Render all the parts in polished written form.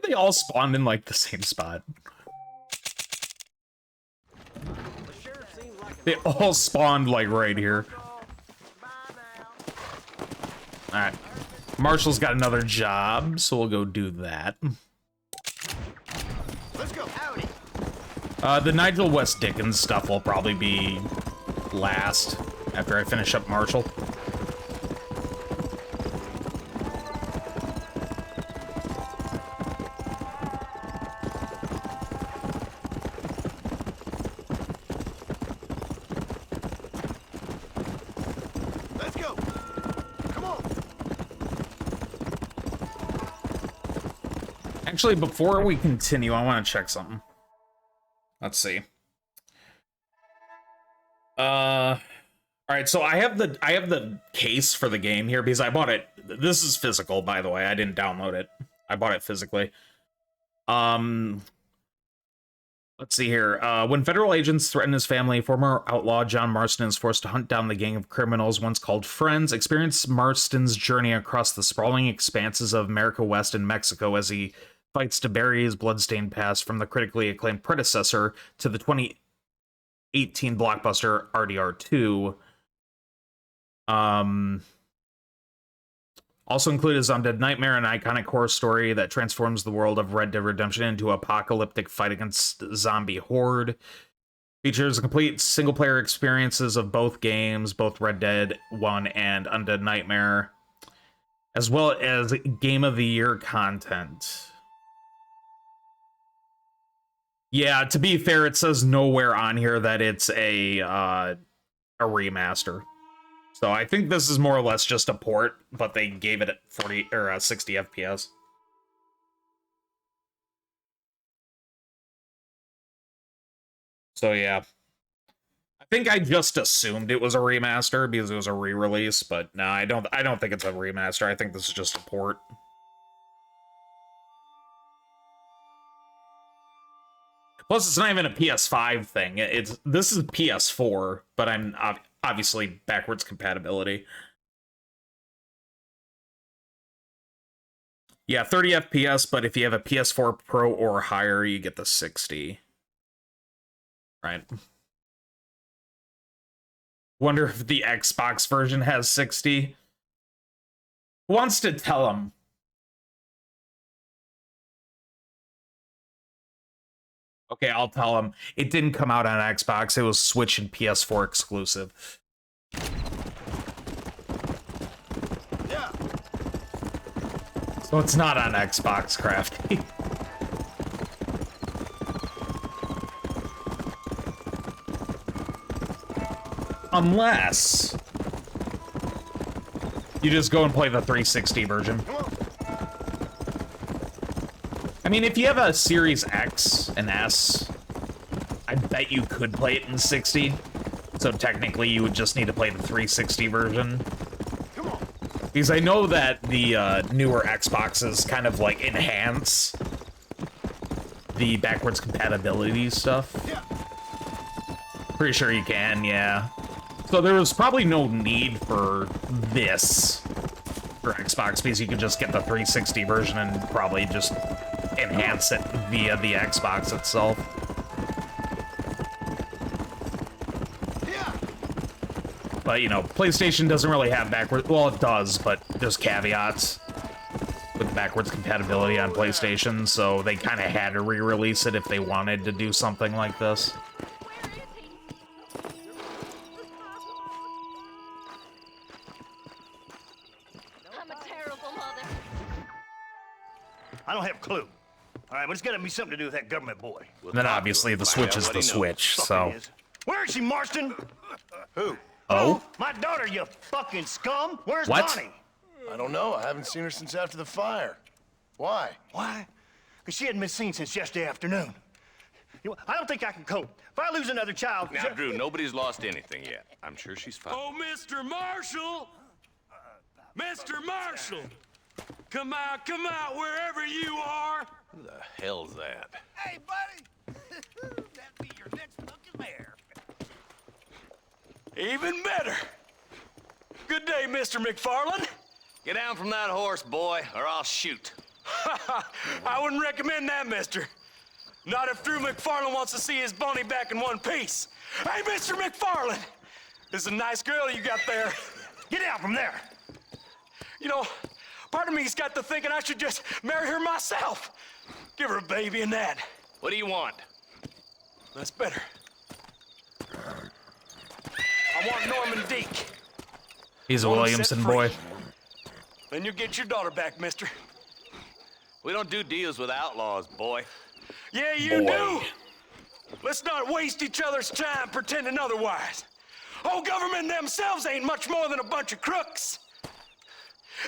they all spawned in, like, the same spot? They all spawned, like, right here. Alright. Marshall's got another job, so we'll go do that. Let's go. Howdy. The Nigel West Dickens stuff will probably be last after I finish up Marshall. Let's go. Come on. Actually, before we continue, I want to check something. Let's see. All right, so I have the case for the game here because I bought it. This is physical, by the way. I didn't download it. I bought it physically. Let's see here. When federal agents threaten his family, former outlaw John Marston is forced to hunt down the gang of criminals once called Friends. Experience Marston's journey across the sprawling expanses of America West and Mexico as he fights to bury his bloodstained past from the critically acclaimed predecessor to the 2018 blockbuster RDR2. Also included is Undead Nightmare, an iconic horror story that transforms the world of Red Dead Redemption into an apocalyptic fight against zombie horde. Features complete single-player experiences of both games, both Red Dead 1 and Undead Nightmare, as well as Game of the Year content. Yeah, to be fair, it says nowhere on here that it's a remaster. So I think this is more or less just a port, but they gave it at 40 or 60 FPS. So yeah, I think I just assumed it was a remaster because it was a re-release, but no, I don't think it's a remaster. I think this is just a port. Plus, it's not even a PS5 thing. This is PS4, but I'm obviously backwards compatibility. Yeah, 30 FPS, but if you have a PS4 Pro or higher, you get the 60. Right. Wonder if the Xbox version has 60. Who wants to tell them? Okay, I'll tell him. It didn't come out on Xbox. It was Switch and PS4 exclusive. Yeah. So it's not on Xbox, Crafty. Unless you just go and play the 360 version. I mean, if you have a Series X and S, I bet you could play it in 60. So technically, you would just need to play the 360 version. Because I know that the newer Xboxes kind of, like, enhance the backwards compatibility stuff. Pretty sure you can, yeah. So there was probably no need for this for Xbox, because you could just get the 360 version and probably just enhance it via the Xbox itself. But, you know, PlayStation doesn't really have backwards... Well, it does, but there's caveats with backwards compatibility on PlayStation, so they kind of had to re-release it if they wanted to do something like this. I'm a terrible mother. I don't have a clue. All right, but it's got to be something to do with that government boy. And then obviously the Switch is the Switch, so... Where is she, Marston? Who? Oh? My daughter, you fucking scum! Where's What? Bonnie? I don't know. I haven't seen her since after the fire. Why? Why? Because she hadn't been seen since yesterday afternoon. You know, I don't think I can cope. If I lose another child... Now, Drew, nobody's lost anything yet. I'm sure she's fine. Oh, Mr. Marshall! Mr. Marshall! Come out, wherever you are! Who the hell's that? Hey, buddy! That'd be your next fucking mayor. Even better! Good day, Mr. McFarland. Get down from that horse, boy, or I'll shoot. I wouldn't recommend that, mister. Not if Drew McFarland wants to see his Bonnie back in one piece. Hey, Mr. McFarland! This is a nice girl you got there. Get out from there. You know, part of me's got to thinking I should just marry her myself. Give her a baby and that. What do you want? That's better. I want Norman Deek. He's a Want him Williamson set free. boy. Then you get your daughter back, mister. We don't do deals with outlaws, boy. Yeah, you do. Let's not waste each other's time pretending otherwise. Old government themselves ain't much more than a bunch of crooks.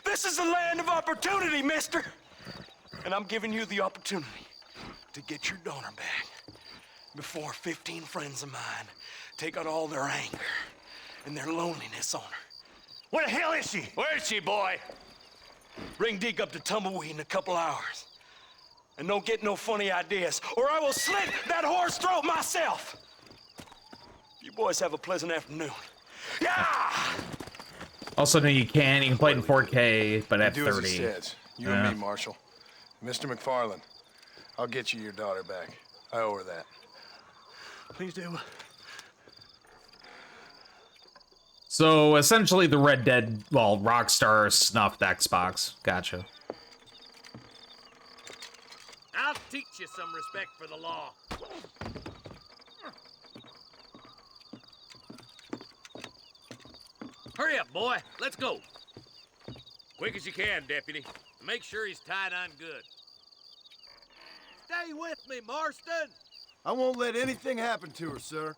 This is the land of opportunity, mister. And I'm giving you the opportunity to get your daughter back before 15 friends of mine take out all their anger and their loneliness on her. Where the hell is she? Where is she, boy? Bring Deke up to Tumbleweed in a couple hours. And don't get no funny ideas, or I will slit that whore's throat myself. You boys have a pleasant afternoon. Yeah! Also, no, you can play it in 4K, but at Do as he 30. says. You Yeah. and me, Marshal. Mr. McFarland, I'll get you your daughter back. I owe her that. Please do. So essentially, the Red Dead, well, Rockstar snuffed Xbox. Gotcha. I'll teach you some respect for the law. Hurry up, boy. Let's go. Quick as you can, deputy. Make sure he's tied on good. Stay with me, Marston. I won't let anything happen to her, sir.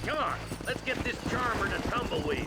Come on, let's get this charmer to Tumbleweed.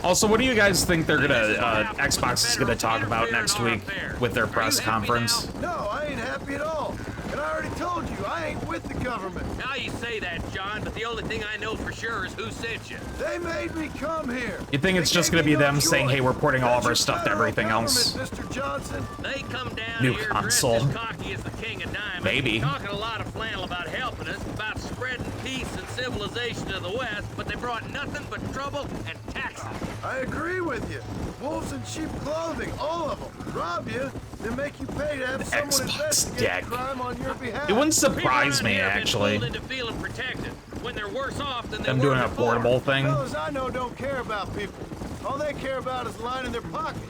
Also, what do you guys think they're gonna, Xbox is gonna talk about next week with their press conference? No, I ain't happy at all. And I already told you, I ain't with the government. Now you say that, John, but the only thing I know for sure is who sent you. They made me come here. You think it's They just gave gonna me be no them saying, choice. hey, we're porting all of our That's stuff to your everything federal else? government, Mr. Johnson. They come down New here console. dressed as cocky as the king of diamonds. Maybe. Talking a lot of flannel about helping us, about spreading peace and civilization to the West, but they brought nothing but trouble and taxes. I agree with you. Wolves in sheep clothing, all of them. Rob you, then make you pay to have someone Xbox investigate deck. the crime on your behalf. It wouldn't surprise People me, around here have been actually. fooled into feeling protected when they're worse off than they Them were doing a before. portable thing. Fellas I know don't care about people. All they care about is lining their pockets.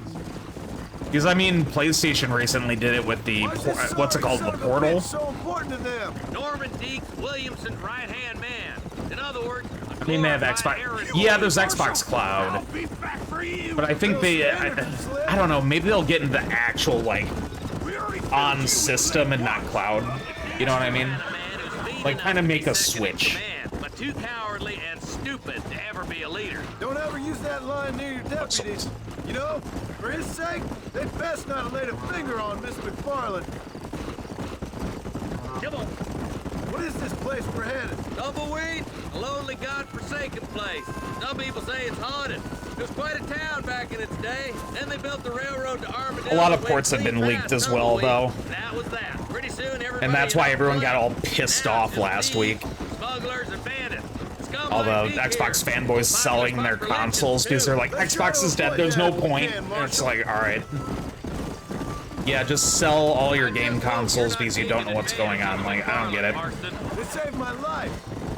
Because, I mean, PlayStation recently did it with the, Why is this what's it sorry called, son the of a Portal? bitch so important to them? Norman Deek, Williamson's right-hand man. In other words, I mean, they have Xbox. Yeah, there's Xbox Cloud. I'll be back for you. But I think they, I don't know, maybe they'll get into the actual, like, on system and not cloud. You know what I mean? Like, kind of make a switch. But too cowardly and stupid to ever be a leader. Don't ever use that line near your deputies. You know, for his sake, they'd best not have laid a finger on Miss McFarland. Come on. What is this place we're headed? Tumbleweed, a lonely, godforsaken place. Some people say it's haunted. It was quite a town back in its day. Then they built the railroad to Armadillo. A lot of that ports went have been clean leaked past as well, Tumbleweed. though. That was that. Pretty soon, everybody. And that's why everyone got all pissed off last week. Smugglers and bandits. Scum All the like Deke Xbox here. fanboys selling their consoles because they're like, Xbox is dead, there's no point. And it's like, alright. Yeah, just sell all your game consoles because you don't know what's going on. Like, I don't get it. They saved my life.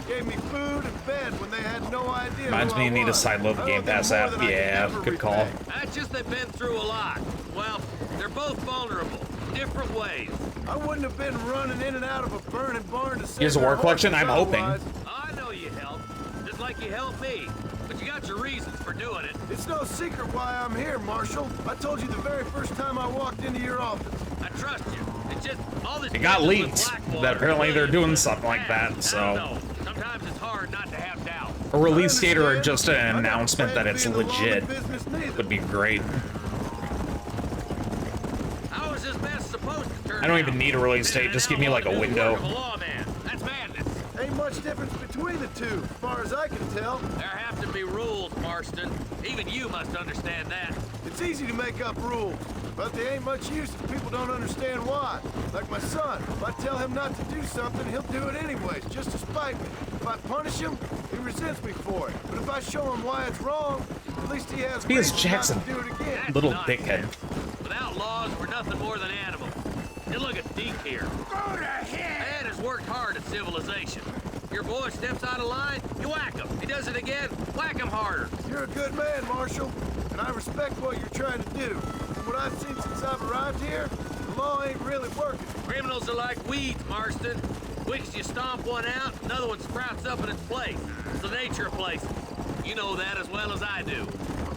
Gave me food and bed when they had no idea. Reminds who me I you need a was. sideload I Game owe them Pass more app. than I can Yeah, ever good call. repay. That's just they've been through a lot. Well, they're both vulnerable, different ways. I wouldn't have been running in and out of a burning barn to save Here's a their war collection, horses I'm hoping. otherwise. I know you helped, just like you helped me. But you got your reasons for doing it. It's no secret why I'm here, Marshal. I told you the very first time I walked into your office. I trust you. It's just all this. It got business with leaked Blackwater that apparently they're Williams doing is something like bad. that, so- I don't know. Sometimes it's hard not to have doubt. A release date or understand. just an I never announcement that planned it's to be in the legit lawman business neither. would be great. How is this mess supposed to turn I don't out? even need a release Been date, an just give me like a outlaw doing window. work of a lawman. That's madness. Ain't much difference between the two, as far as I can tell. There have to be rules, Marston. Even you must understand that. It's easy to make up rules. But they ain't much use if people don't understand why. Like my son, if I tell him not to do something, he'll do it anyways, just to spite me. If I punish him, he resents me for it. But if I show him why it's wrong, at least he has He is reason not Jackson. to do it again. That's Little not dickhead. fair. With outlaws, we're nothing more than animals. And look at Deke here. Go to hell! Man has worked hard at civilization. Your boy steps out of line, you whack him. He does it again, whack him harder. You're a good man, Marshal, and I respect what you're trying to do. From what I've seen since I've arrived here, the law ain't really working. Criminals are like weeds, Marston. Quick as you stomp one out, another one sprouts up in its place. It's the nature of places. You know that as well as I do.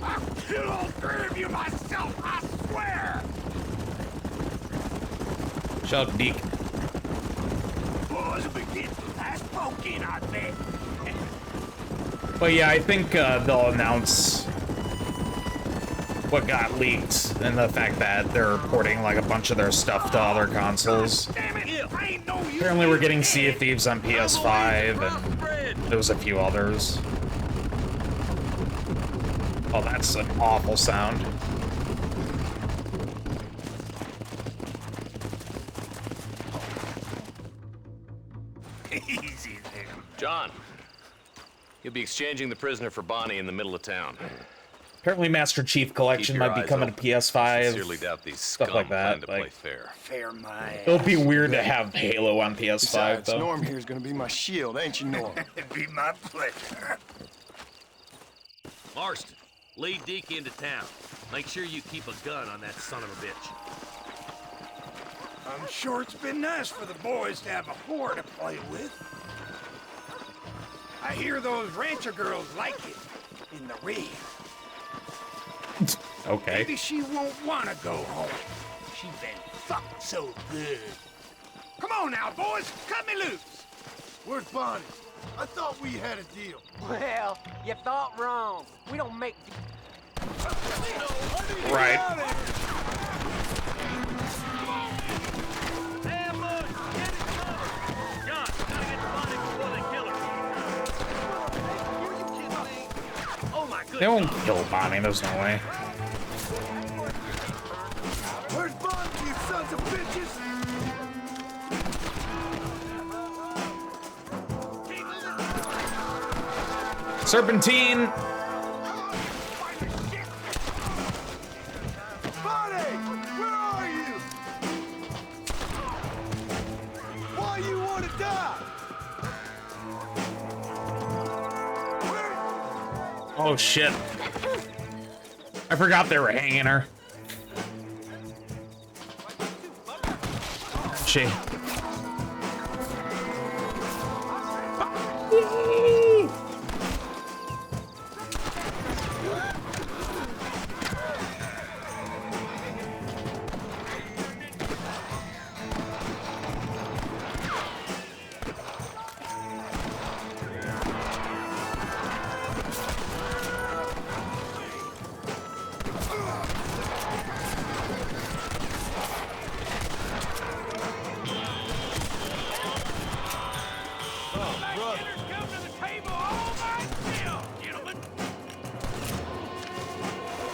I'll kill all three of you myself, I swear! Shut up, Deke. Boys will be getting that smoking, I bet. But yeah, I think they'll announce what got leaked and the fact that they're porting like a bunch of their stuff to other consoles. Damn it! I ain't no use. Apparently we're getting Sea of Thieves on PS5 and there was a few others. Oh, that's an awful sound. Easy there. John, you'll be exchanging the prisoner for Bonnie in the middle of town. Apparently Master Chief Collection Keep your might be eyes coming to open. PS5. Sincerely doubt these stuff scum like that, plan to like- play fair. Fair my It'll be weird to have Halo on PS5 Besides, though. Norm here's gonna be my shield, ain't you, Norm? It'd be my pleasure. Marston, lead Deke into town. Make sure you keep a gun on that son of a bitch. I'm sure it's been nice for the boys to have a whore to play with. I hear those rancher girls like it in the rear. Okay. Maybe she won't want to go home. She's been fucked so good. Come on now, boys, cut me loose. Where's Bonnie? I thought we had a deal. Well, you thought wrong. We don't make... Right. Hey, look! Get it covered! John, gotta get the body before they kill her. Oh my goodness! They won't kill Bonnie, there's no way. Where's Bonnie, you sons of bitches? Serpentine! Bonnie! Where are you? Why you want to die? Where? Oh shit. I forgot they were hanging her. She.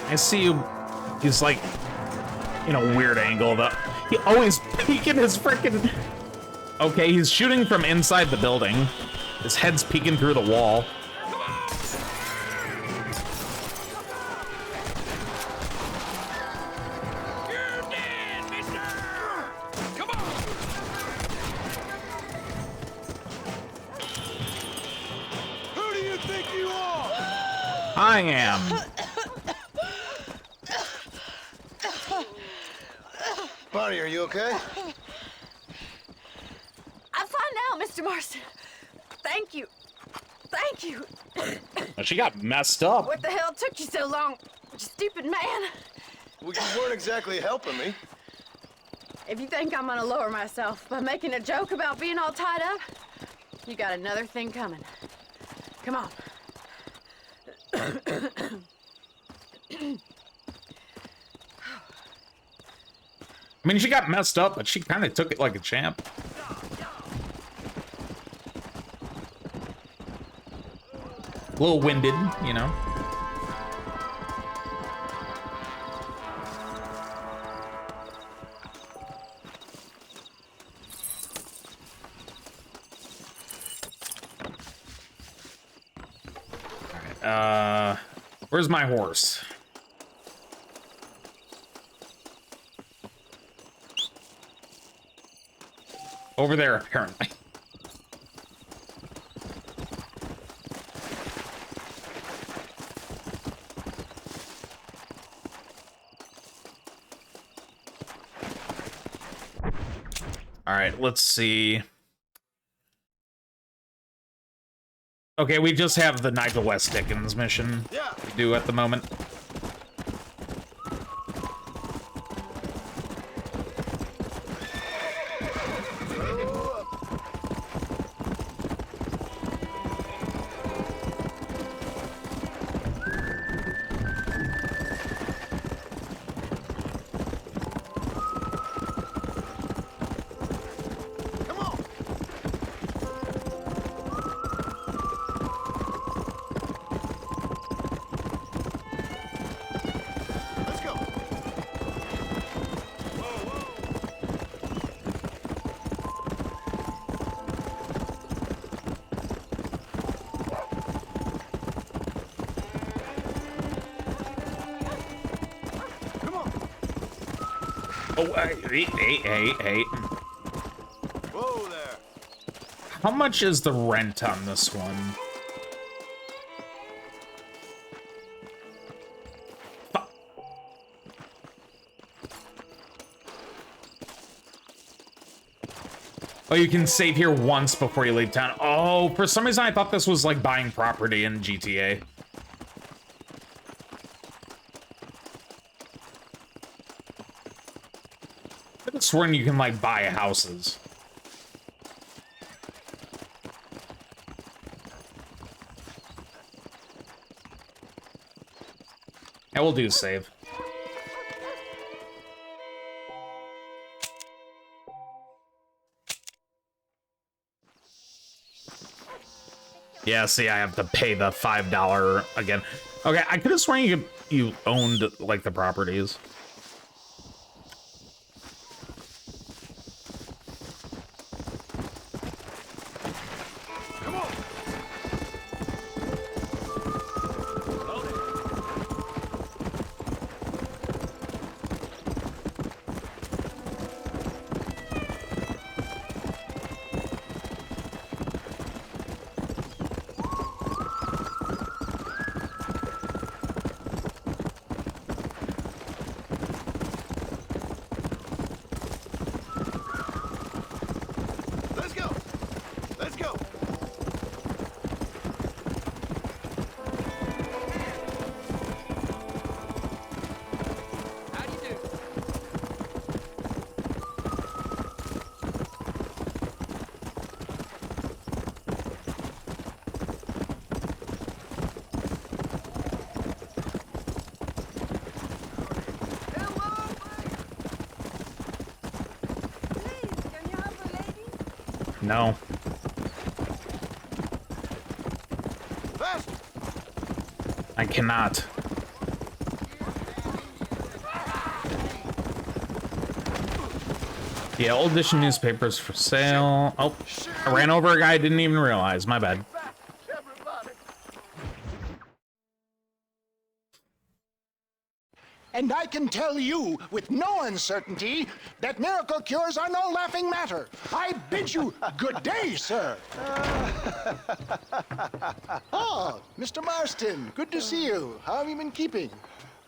I see you. He's like in a weird angle though. He always peeking his frickin'. Okay, he's shooting from inside the building. His head's peeking through the wall. You're dead, mister! Come on! Who do you think you are? I am. Bonnie, are you okay? I'm fine now, Mr. Marston. Thank you. Thank you. She got messed up. What the hell took you so long, you stupid man? Well, you weren't exactly helping me. If you think I'm gonna lower myself by making a joke about being all tied up, you got another thing coming. Come on. I mean, she got messed up, but she kind of took it like a champ. A little winded, you know. Where's my horse? Over there, apparently. All right, let's see. Okay, we just have the Nigel West Dickens mission to do at the moment. Oh, hey. Whoa there. How much is the rent on this one? Oh, you can save here once before you leave town. Oh, for some reason I thought this was like buying property in GTA. I could have sworn you can like buy houses. Yeah, we'll do save. Yeah, see, I have to pay the $5 again. Okay, I could have sworn you owned like the properties. No. I cannot. Yeah, old edition newspapers for sale. Oh, I ran over a guy I didn't even realize. My bad. And I can tell you with no uncertainty that miracle cures are no laughing matter. I bid you good day, sir. Oh, Mr. Marston, good to see you. How have you been keeping?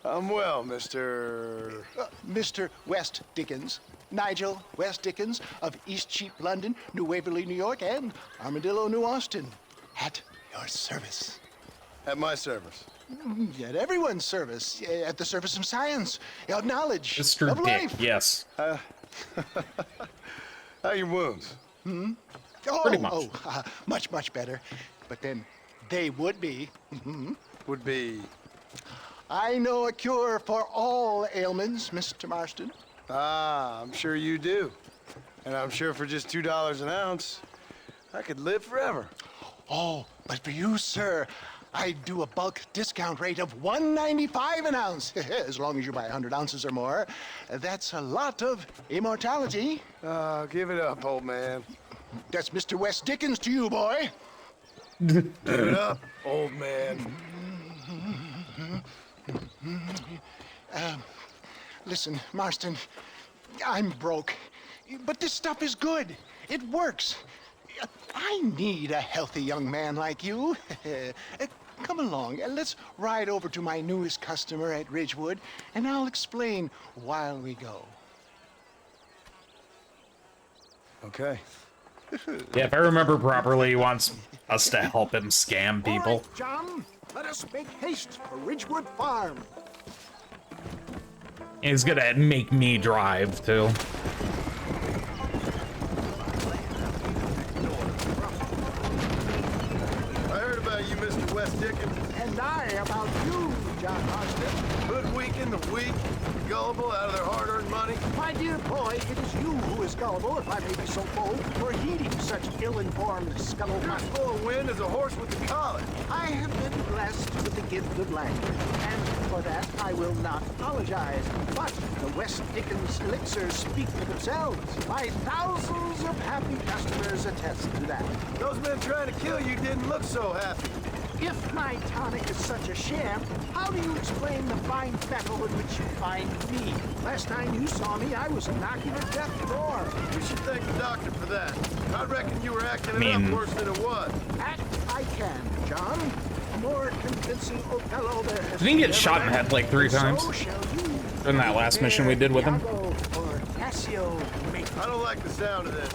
I'm well, Mr. Mr. West Dickens. Nigel West Dickens of East Cheap, London, New Waverly, New York, and Armadillo, New Austin. At your service. At my service. At everyone's service. At the service of science, of knowledge, Mr. of Dick, life. yes. How are your wounds? Pretty much. Much, much better. But then they would be. Would be. I know a cure for all ailments, Mr. Marston. Ah, I'm sure you do. And I'm sure for just $2 an ounce, I could live forever. Oh, but for you, sir, I do a bulk discount rate of $1.95 an ounce, as long as you buy 100 ounces or more. That's a lot of immortality. Give it up, old man. That's Mr. West Dickens to you, boy. Give it up, old man. Listen, Marston, I'm broke, but this stuff is good. It works. I need a healthy young man like you. Come along, and let's ride over to my newest customer at Ridgewood, and I'll explain while we go. Okay. Yeah, if I remember properly, he wants us to help him scam people. All right, John, let us make haste for Ridgewood Farm. He's gonna make me drive, too. I heard about you, Mr. West Dickens. And I about you, John Marston. Hoodwinking the weak, gullible out of their hard-earned money. My dear boy, it is you who is gullible, if I may be so bold, for heeding such ill-informed You're scuttlebutt. as full of wind as a horse with the collar. I have been blessed with the gift of language, and for that I will not apologize. But the West Dickens elixirs speak for themselves. My thousands of happy customers attest to that. Those men trying to kill you didn't look so happy. If my tonic is such a sham, how do you explain the fine battle in which you find me? Last time you saw me, I was knocking at death's door. We should thank the doctor for that. I reckon you were acting it up worse than it was. Act I can, John. A more convincing Othello there has Didn't he get never shot in the been. head like 3 times? So shall you. In that last mission we did with him? Iago or Cassio make I don't like the sound of this.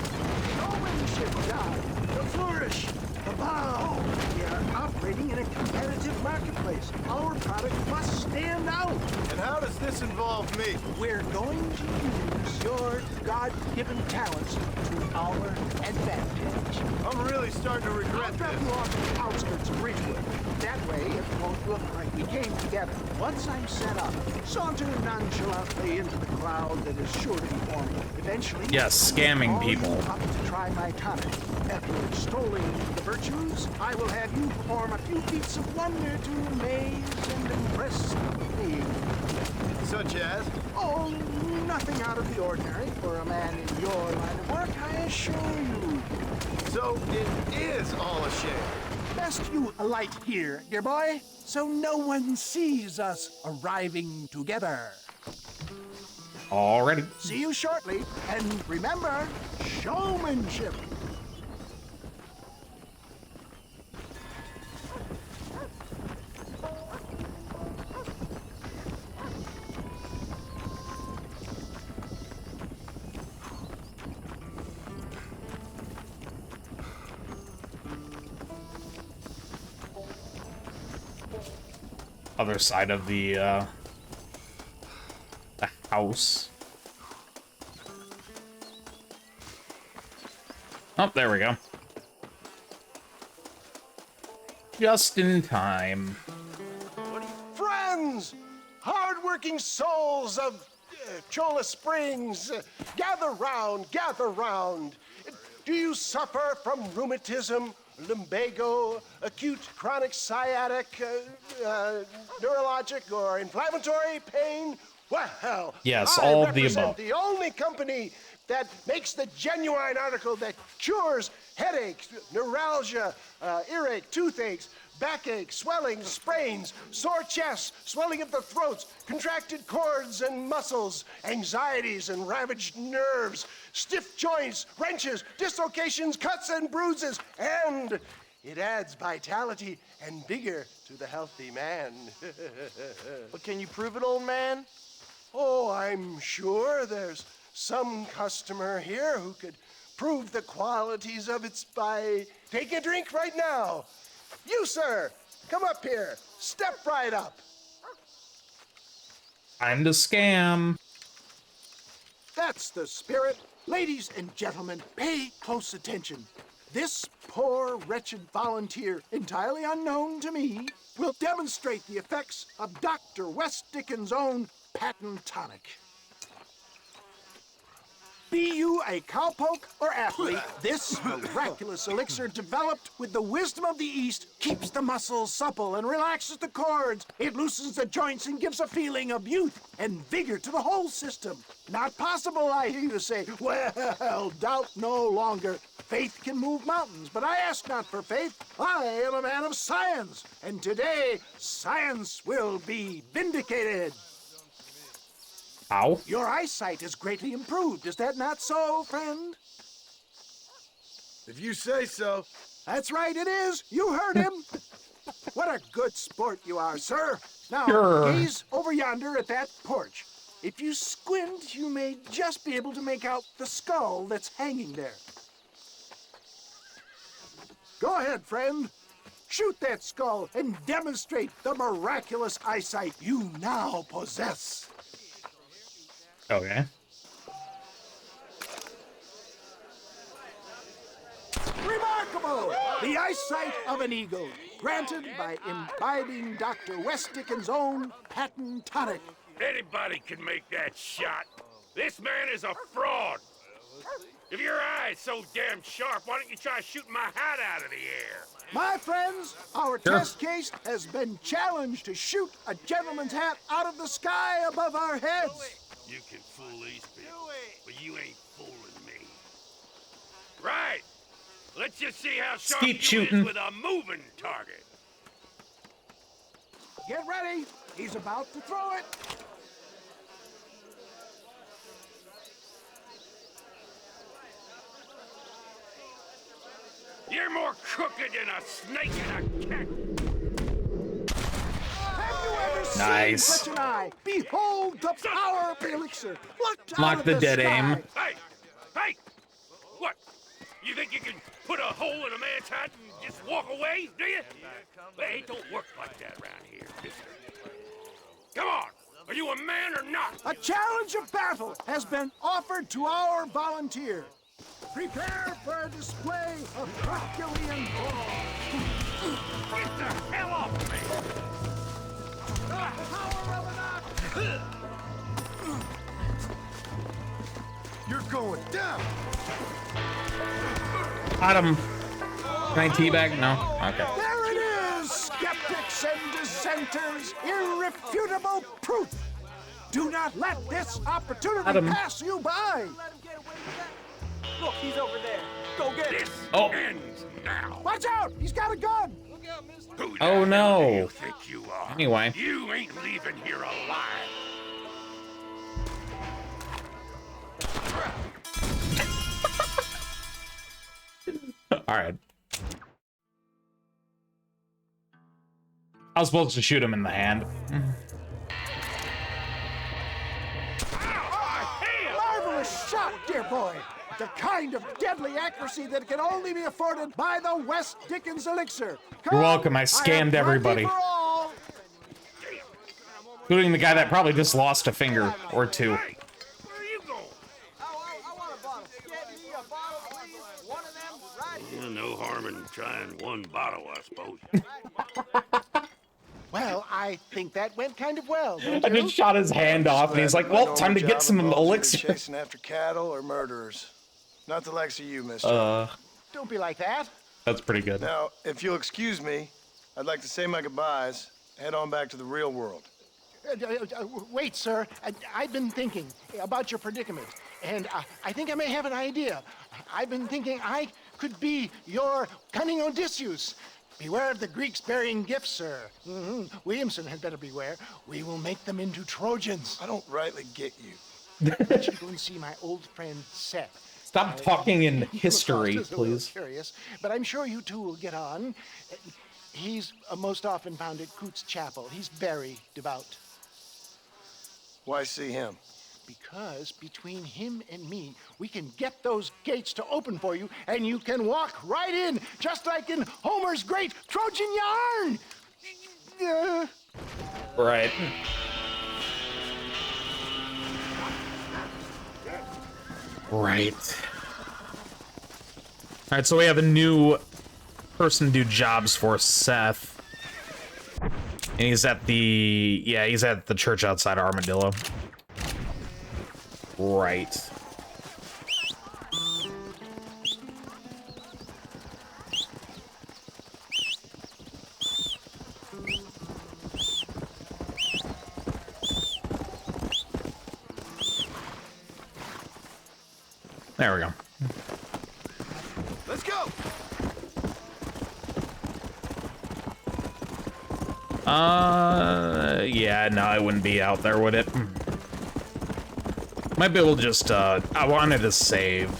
showmanship, John. The flourish, the bow. We are operating in a competitive marketplace. Our product must stand out. And how does this involve me? We're going to use your God-given talents to our advantage. I'm really starting to I'll regret drop this. you off at the outskirts of Ridgewood. That way, it won't look like we came together. Once I'm set up, saunter nonchalantly into the crowd that is sure to be forming. Eventually, Yes, scamming I'll call people. you up to try my tonic. After extolling the virtues, I will have you perform a few feats of wonder to amaze and impress me. Such as? Oh, nothing out of the ordinary for a man in your line of work, I assure you. So it is all a shame. Best you alight here, dear boy, so no one sees us arriving together. Already. See you shortly, and remember, showmanship. Other side of the house. Oh, there we go. Just in time. Friends, hard-working souls of Cholla Springs, gather round, gather round. Do you suffer from rheumatism, lumbago, acute chronic sciatic, neurologic, or inflammatory pain? Well, Yes, I all of the represent above. the only company that makes the genuine article that cures headaches, neuralgia, earache, toothaches, backache, swelling, sprains, sore chests, swelling of the throats, contracted cords and muscles, anxieties and ravaged nerves, stiff joints, wrenches, dislocations, cuts and bruises, and it adds vitality and vigor to the healthy man. But can you prove it, old man? Oh, I'm sure there's some customer here who could prove the qualities of it by taking a drink right now. You, sir, come up here. Step right up. Time to scam. That's the spirit. Ladies and gentlemen, pay close attention. This poor, wretched volunteer, entirely unknown to me, will demonstrate the effects of Dr. West Dickens' own patent tonic. Be you a cowpoke or athlete, this miraculous elixir developed with the wisdom of the East keeps the muscles supple and relaxes the cords. It loosens the joints and gives a feeling of youth and vigor to the whole system. Not possible, I hear you say. Well, doubt no longer. faith can move mountains, but I ask not for faith. I am a man of science, and today science will be vindicated. Ow. Your eyesight is greatly improved. Is that not so, friend? If you say so. That's right, it is. You heard him. What a good sport you are, sir. Now, Sure. gaze over yonder at that porch. If you squint, you may just be able to make out the skull that's hanging there. Go ahead, friend. Shoot that skull and demonstrate the miraculous eyesight you now possess. Okay. Remarkable! The eyesight of an eagle, granted by imbibing Dr. West Dickens' own patent tonic. Anybody can make that shot. This man is a fraud. If your eye's so damn sharp, why don't you try shooting my hat out of the air? My friends, our test case has been challenged to shoot a gentleman's hat out of the sky above our heads. You can fool these people, but you ain't fooling me. Right. Let's just see how sharp Skeet you shooting. is with a moving target. Get ready. He's about to throw it. You're more crooked than a snake in a cat. Have you ever Nice. seen such an eye? Behold the power of the elixir. Plucked Lock out of the the dead sky. aim. Hey! Hey! What? You think you can put a hole in a man's hat and just walk away, do you? Hey, it don't work like that around here, mister. Come on! Are you a man or not? A challenge of battle has been offered to our volunteer. Prepare for a display of Herculean power. Get the hell off me! The power of an ox. You're going down. Got him. Can I teabag? No? Okay. There it is, skeptics and dissenters. Irrefutable proof. Do not let this opportunity Adam. pass you by. Look, he's over there. Go get him. This Oh. ends now. Watch out! He's got a gun. Who the Oh, hell do no. you think you are? Anyway. You ain't leaving here alive. All right. I was supposed to shoot him in the hand. Marvelous shot, dear boy. The kind of deadly accuracy that can only be afforded by the West Dickens elixir. You're welcome. I scammed everybody. Including the guy that probably just lost a finger or two. Hey, where are you going? I want a bottle. Get me a bottle, please. One of them, right here. No harm in trying one bottle, I suppose. Well, I think that went kind of well. don't I you? just shot his hand off, and he's like, well, time to get some elixir. Chasing after cattle or murderers. Not the likes of you, mister. Don't be like that. That's pretty good. Now, if you'll excuse me, I'd like to say my goodbyes, head on back to the real world. Wait, sir. I've been thinking about your predicament, and I think I may have an idea. I've been thinking I could be your cunning Odysseus. Beware of the Greeks burying gifts, sir. Williamson had better beware. We will make them into Trojans. I don't rightly get you. I want you to go and see my old friend Seth. Stop talking in He was history, just a little please. Curious, but I'm sure you two will get on. He's most often found at Coots Chapel. He's very devout. Why see him? Because between him and me, we can get those gates to open for you, and you can walk right in, just like in Homer's great Trojan yarn. Right. Right. All right, so we have a new person to do jobs for Seth. And he's at the, yeah, he's at the church outside Armadillo. Right. There we go. Yeah, no, it wouldn't be out there, would it? Might be able to just, I wanted to save.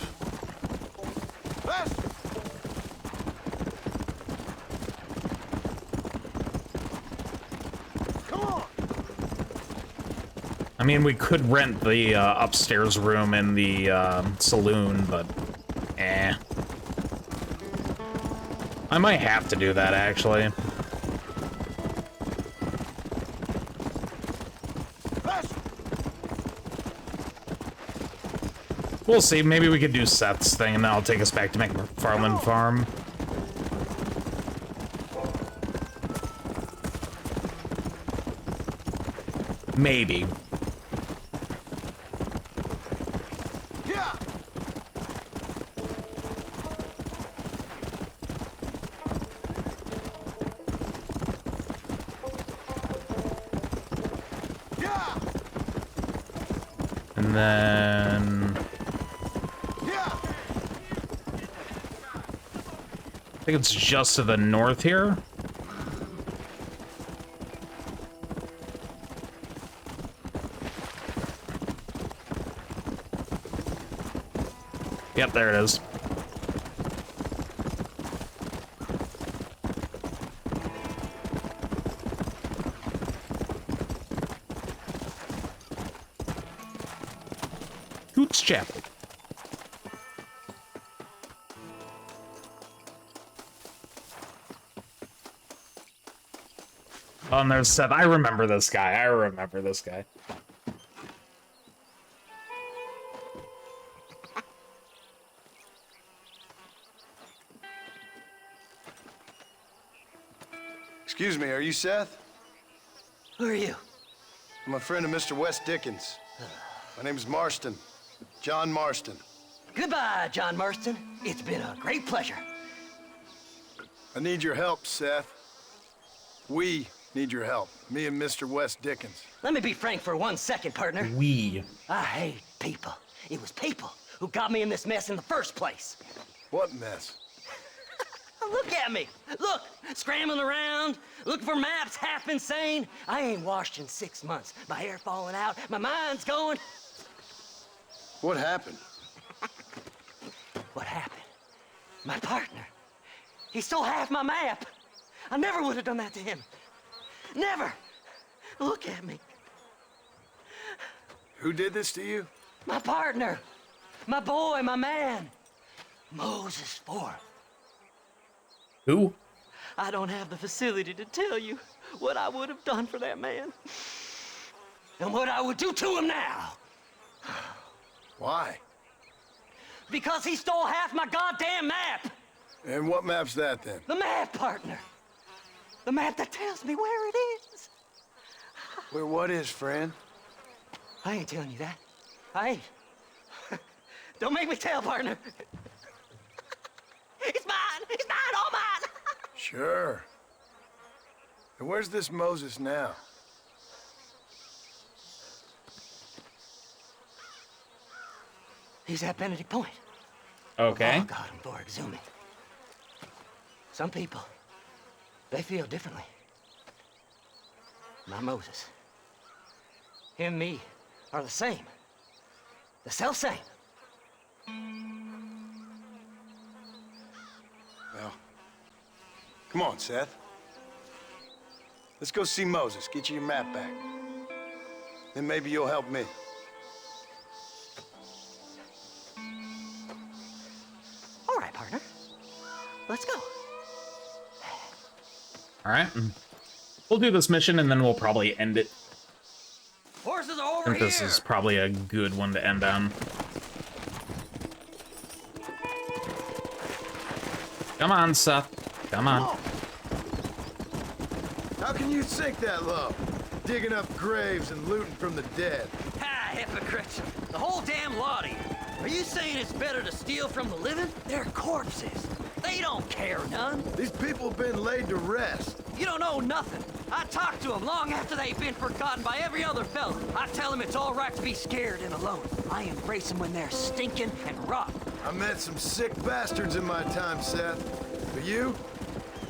Come on. I mean, we could rent the upstairs room in the saloon, but eh. I might have to do that, actually. We'll see. Maybe we could do Seth's thing, and that'll take us back to McFarland Farm. Maybe. Yeah. Yeah. And then... Yeah. I think it's just to the north here. Yep, there it is. Coots Chapel. Oh, and there's Seth. I remember this guy. I remember this guy. Excuse me, are you Seth? Who are you? I'm a friend of Mr. West Dickens. My name's Marston. John Marston. Goodbye, John Marston. It's been a great pleasure. I need your help, Seth. We need your help. Me and Mr. West Dickens. Let me be frank for 1 second, partner. We. I hate people. It was people who got me in this mess in the first place. What mess? Look at me. Look, scrambling around, looking for maps, half insane. I ain't washed in 6 months. My hair falling out, my mind's going. What happened? What happened? My partner. He stole half my map. I never would have done that to him. Never. Look at me. Who did this to you? My partner. My boy, my man. Moses Ford. Who? I don't have the facility to tell you what I would have done for that man. And what I would do to him now. Why? Because he stole half my goddamn map. And what map's that, then? The map, partner. The map that tells me where it is. Where what is, friend? I ain't telling you that. I ain't. Don't make me tell, partner. It's mine! It's mine! All mine! Sure. And where's this Moses now? He's at Benedict Point. Okay. Oh, God, I'm for exhuming. Some people, they feel differently. Not Moses. Him and me are the same. The self-same. Well, come on, Seth. Let's go see Moses, get you your map back. Then maybe you'll help me. All right, partner. Let's go. All right. We'll do this mission, and then we'll probably end it. Horses are I over think here. this is probably a good one to end on. Come on, Seth. Come on. How can you sink that low? Digging up graves and looting from the dead. Ah, hypocrites. The whole damn lot of you. Are you saying it's better to steal from the living? They're corpses. They don't care none. These people have been laid to rest. You don't know nothing. I talk to them long after they've been forgotten by every other fella. I tell them it's all right to be scared and alone. I embrace them when they're stinking and rotten. I met some sick bastards in my time, Seth. But you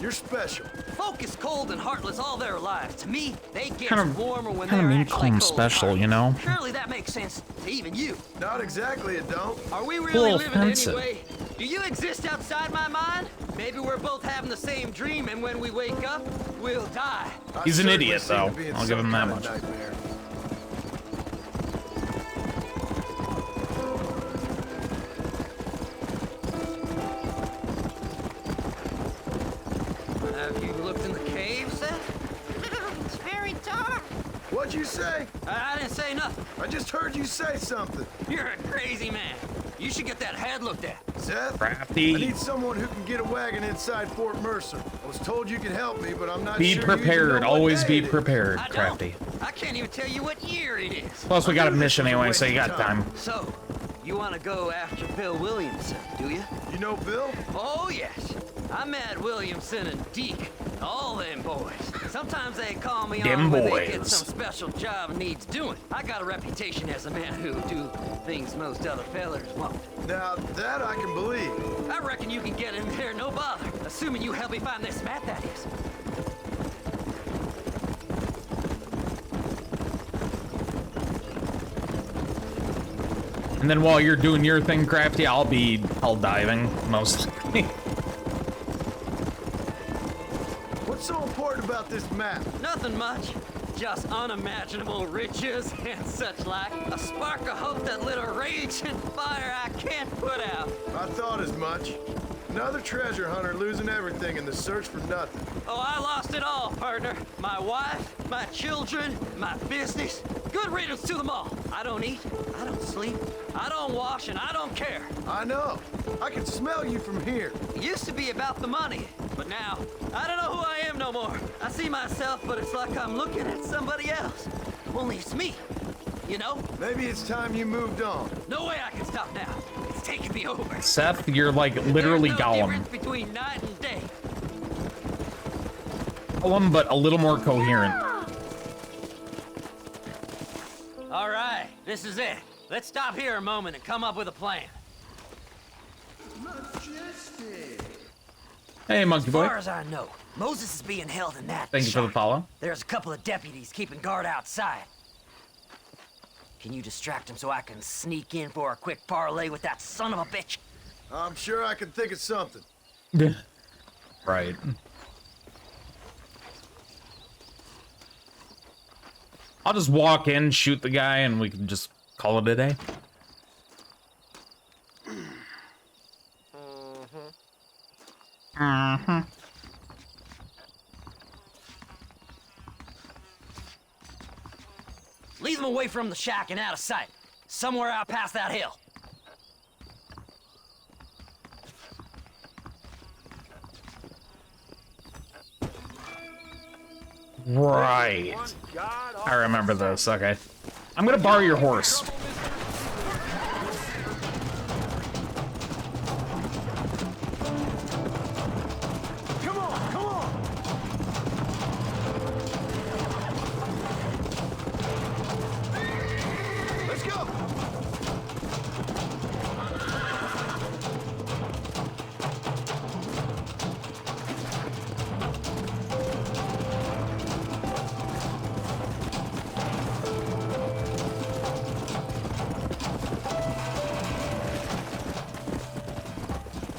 You're special. Folk is cold and heartless all their lives. To me, they get warmer when Kind they're of mean actually call him cold special, hearted. you know? Surely that makes sense to even you. Not exactly, it don't. Are we really Little living offensive. anyway? Do you exist outside my mind? Maybe we're both having the same dream, and when we wake up, we'll die. He's an idiot, seem though. to be in I'll give him some that kind much. of nightmare. Have you looked in the cave, Seth? It's very dark. What'd you say? I didn't say nothing. I just heard you say something. You're a crazy man. You should get that head looked at. Seth? Crafty. I need someone who can get a wagon inside Fort Mercer. I was told you could help me, but I'm not Be sure prepared. you know Always what be day it is. prepared, I don't. Crafty. I can't even tell you what year it is. Plus, we got a mission anyway, so you got time. So, you want to go after Bill Williamson, do you? You know Bill? Oh, yes. I met Williamson and Deke, all them boys. Sometimes they call me Them on when they get boys. some special job needs doing. I got a reputation as a man who do things most other fellers won't. Now, that I can believe. I reckon you can get in there no bother, assuming you help me find this map, that is. And then while you're doing your thing, Crafty, I'll be hell diving, mostly. What's so important about this map? Nothing much. Just unimaginable riches and such like. A spark of hope that lit a raging fire I can't put out. I thought as much. Another treasure hunter losing everything in the search for nothing. Oh, I lost it all, partner. My wife, my children, my business. Good riddance to them all. I don't eat, I don't sleep, I don't wash, and I don't care. I know. I can smell you from here. It used to be about the money, but now, I don't know who I am no more. I see myself, but it's like I'm looking at somebody else. Only it's me, you know? Maybe it's time you moved on. No way I can stop now. It's taking me over. Seth, you're like literally There's no Gollum. difference between night and day. Gollum, but a little more coherent. All right, this is it. Let's stop here a moment and come up with a plan. Hey, monkey As boy. far as I know, Moses is being held in that Thank you for the shack. follow. There's a couple of deputies keeping guard outside. Can you distract him so I can sneak in for a quick parlay with that son of a bitch? I'm sure I can think of something. Right. I'll just walk in, shoot the guy, and we can just call it a day. Leave them away from the shack and out of sight. Somewhere out past that hill. Right. I remember this. Okay. I'm gonna borrow your horse. Come on, come on! Let's go!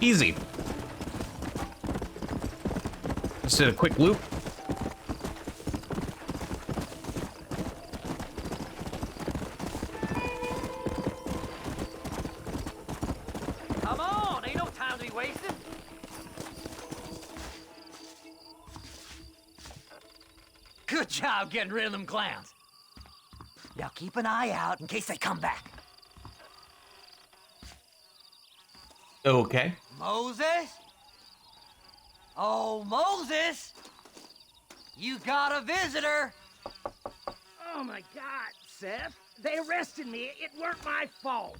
Easy. Just did a quick loop. Come on, ain't no time to be wasted. Good job getting rid of them clowns. Now keep an eye out in case they come back. Okay. Moses? Oh, Moses! You got a visitor! Oh my God, Seth. They arrested me. It weren't my fault.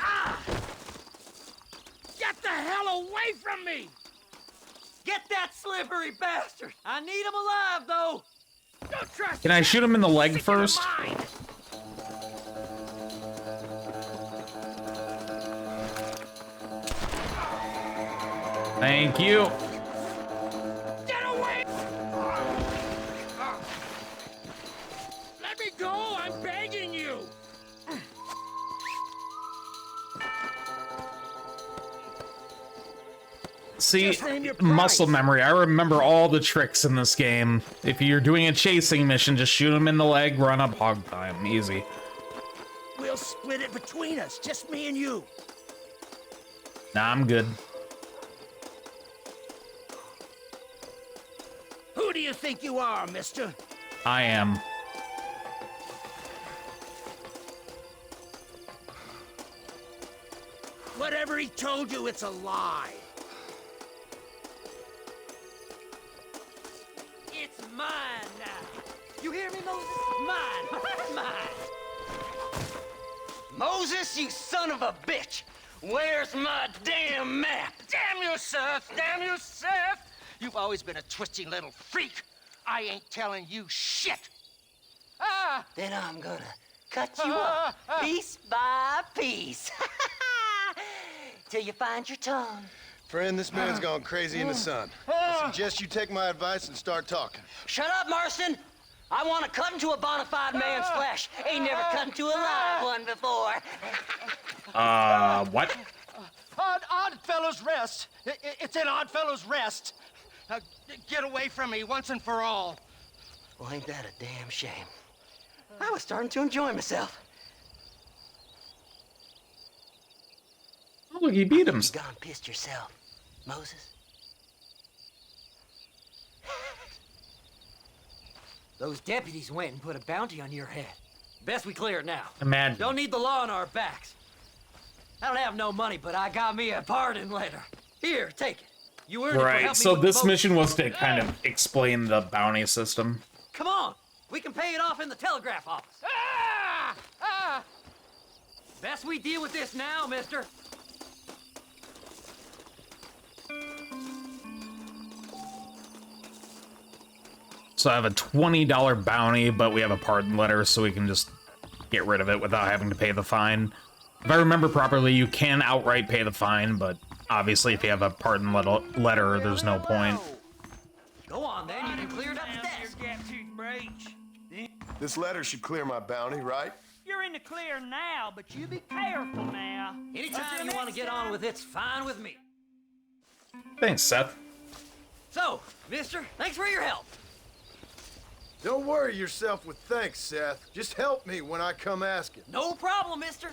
Ah! Get the hell away from me! Get that slippery bastard! I need him alive, though! Don't trust Can I shoot him in the leg Stick to the first? mine. Thank you. Get away! Let me go! I'm begging you! See, muscle memory. I remember all the tricks in this game. If you're doing a chasing mission, just shoot him in the leg, run up, hog time. Easy. We'll split it between us, just me and you. Nah, I'm good. Who do you think you are, mister? I am. Whatever he told you, it's a lie. It's mine now. You hear me, Moses? Mine. Mine. Moses, you son of a bitch! Where's my damn map? Damn you, Seth! Damn you, Seth! You've always been a twisty little freak. I ain't telling you shit. Ah! Then I'm gonna cut you up piece by piece. Till you find your tongue. Friend, this man's gone crazy in the sun. I suggest you take my advice and start talking. Shut up, Marston! I want to cut into a bona fide man's flesh. Ain't never cut into a live one before. What? Odd Fellow's Rest. It's in Odd Fellow's Rest. Get away from me once and for all. Well, ain't that a damn shame? I was starting to enjoy myself. Oh, look, he beat him. You gone pissed yourself, Moses? Those deputies went and put a bounty on your head. Best we clear it now. Imagine. Don't need the law on our backs. I don't have no money, but I got me a pardon letter. Here, take it. You earned it for helping Right, so me this with mission was to kind of explain the bounty system. Come on, we can pay it off in the telegraph office. Best we deal with this now, mister. So I have a $20 bounty, but we have a pardon letter, so we can just get rid of it without having to pay the fine. If I remember properly, you can outright pay the fine, but obviously if you have a pardon letter, there's no point. Go on, then. You can clear it up the desk. This letter should clear my bounty, right? You're in the clear now, but you be careful now. Anytime you want to get on with it's fine with me. Thanks, Seth. So, mister, thanks for your help. Don't worry yourself with thanks, Seth. Just help me when I come asking. No problem, mister.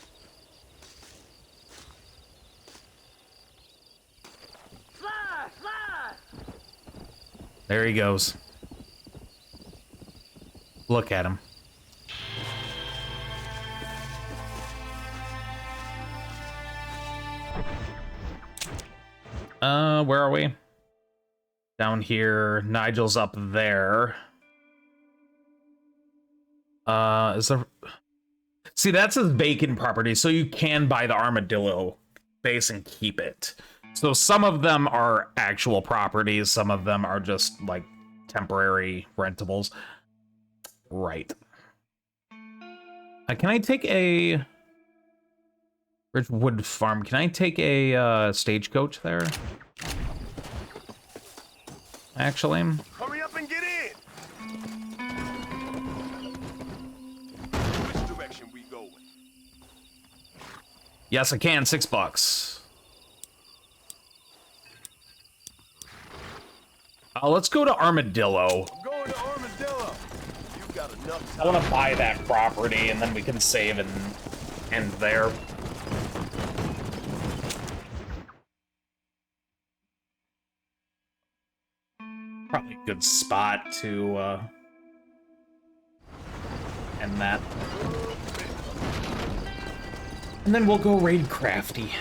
Fly, fly! There he goes. Look at him. Where are we? Down here. Nigel's up there. Is there... See, that's a vacant property, so you can buy the armadillo base and keep it. So some of them are actual properties, some of them are just, like, temporary rentables. Right. Can I take a... Ridgewood Farm, can I take a, stagecoach there? Actually... Hurry up and get in! Which direction we going? Yes, I can. $6. Let's go to Armadillo. I'm going to Armadillo. You've got enough time. I want to buy that property, and then we can save and end there. Probably a good spot to end that. And then we'll go raid Crafty.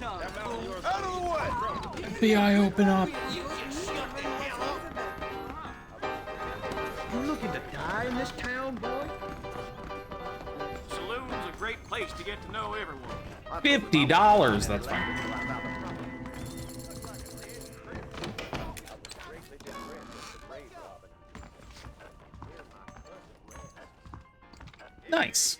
Out of the way! FBI, open up. You looking to die in this town, boy? Saloon's a great place to get to know everyone. $50, that's fine. Nice.